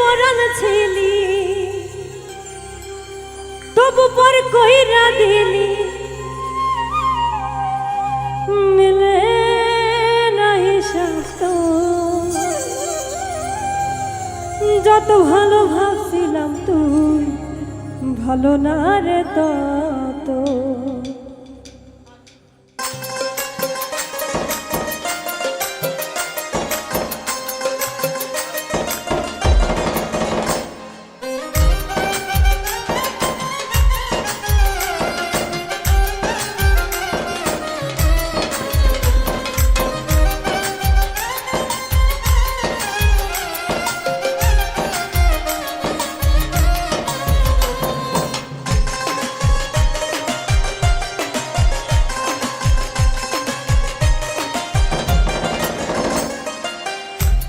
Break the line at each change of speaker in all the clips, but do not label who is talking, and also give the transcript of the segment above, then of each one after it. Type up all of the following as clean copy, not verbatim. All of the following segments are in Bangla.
পরাণ ছিলি তবু পর কইরা দিলি মিলে নাই শাস্ত যত ভালো ভাবছিলাম তুই ভালো না রে তত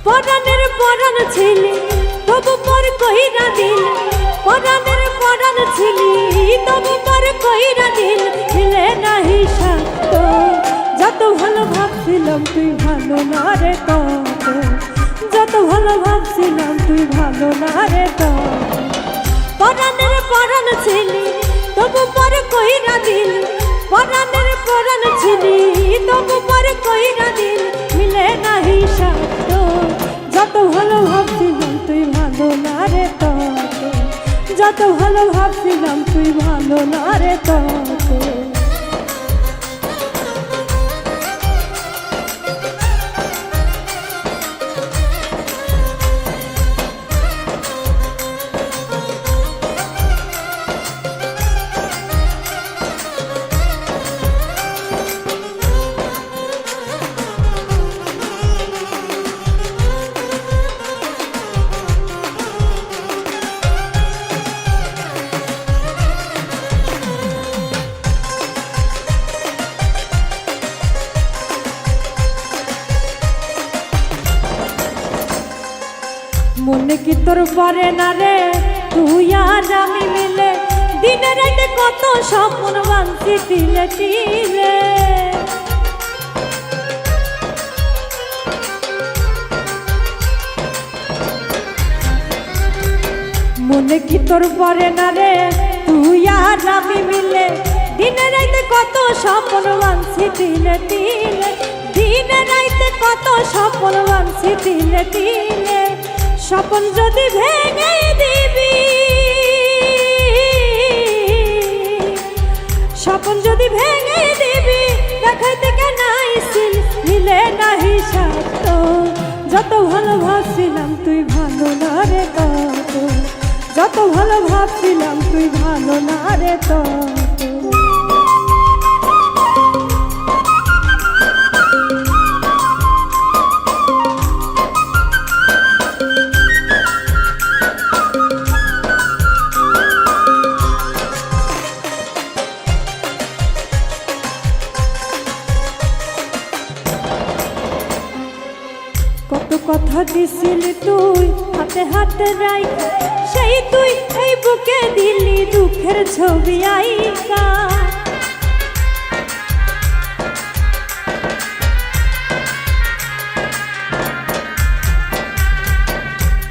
পরাণের পরাণ ছিলি তবু পর কইরা দিল পরাণের পরাণ ছিলি তবু পর কইরা দিল মিলে নাহি শান্ত যত ভালো ভাবছিলাম তুই ভালো না রে তত যত ভালো ভাবছিলাম তুই ভালো না রে তত পরাণের পরাণ ছিলি তবু পর কইরা দিল পরাণের পরাণ ছিলি তবু পর কইরা দিল মিলে নাহি শান্ত যত ভালো ভাবছিলাম তুই ভালো না রে তত যত ভালো ভাবছিলাম তুই ভালো না রে তত মনে কি তোর পরে না রে তুই আর আমি মিলে দিনে রাতে কত স্বপ্ন বাঁধছি তিলে তিলে মনে কি তোর পরে না রে তুই আর আমি মিলে দিনে রাতে কত স্বপ্ন বাঁধছি তিলে তিলে দিনে রাতে কত স্বপ্ন বাঁধছি তিলে তিলে স্বপন যদি ভেঙে দিবি স্বপন যদি ভেঙে দিবি দেখাইতে কেন আইছিল মিলে নাহি শান্ত যত ভালো ভাবছিলাম তুই ভালো না রে তত যত ভালো ভাবছিলাম তুই ভালো না রে তত কত কথা দিছিলি তুই হাতে হাতে রাইখা সেই তুই এই বুকে দিলি দুঃখের ছবি আইকা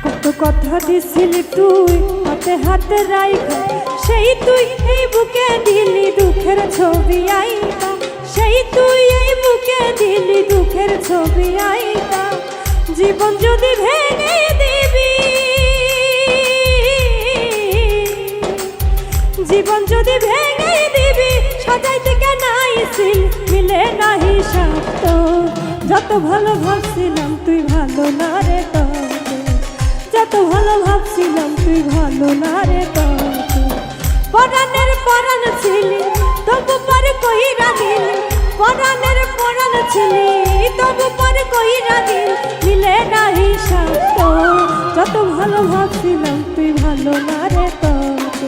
কত কথা দিছিলি তুই হাতে হাতে রাইখা সেই তুই এই বুকে দিলি দুঃখের ছবি আইকা সেই তুই এই বুকে দিলি দুঃখের ছবি আইকা জীবন যদি ভেঙে দিবি জীবন যদি ভেঙে দিবি সাজাইতে কেন আইছিল মিলে নাহি শান্ত যত ভালো ভাবছিলাম তুই ভালো না রে তত যত ভালো ভাবছিলাম তুই ভালো না রে তত পরাণের পরাণ ছিলি তবু পর কইরা দিল পরাণের পরাণ ছিলি তবু পর কইরা দিল মিলে নাহি শান্ত যত ভালো ভাবছিলাম তুই ভালো না রে তত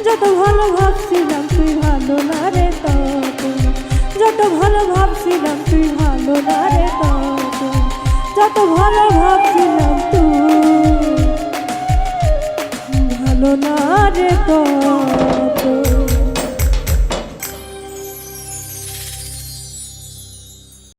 যত ভালো ভাবছিলাম তুই ভালো না রে তত যত ভালো ভাবছিলাম তুই ভালো না রে তত যত ভালো ভাবছিলাম তুই ভালো না রে তত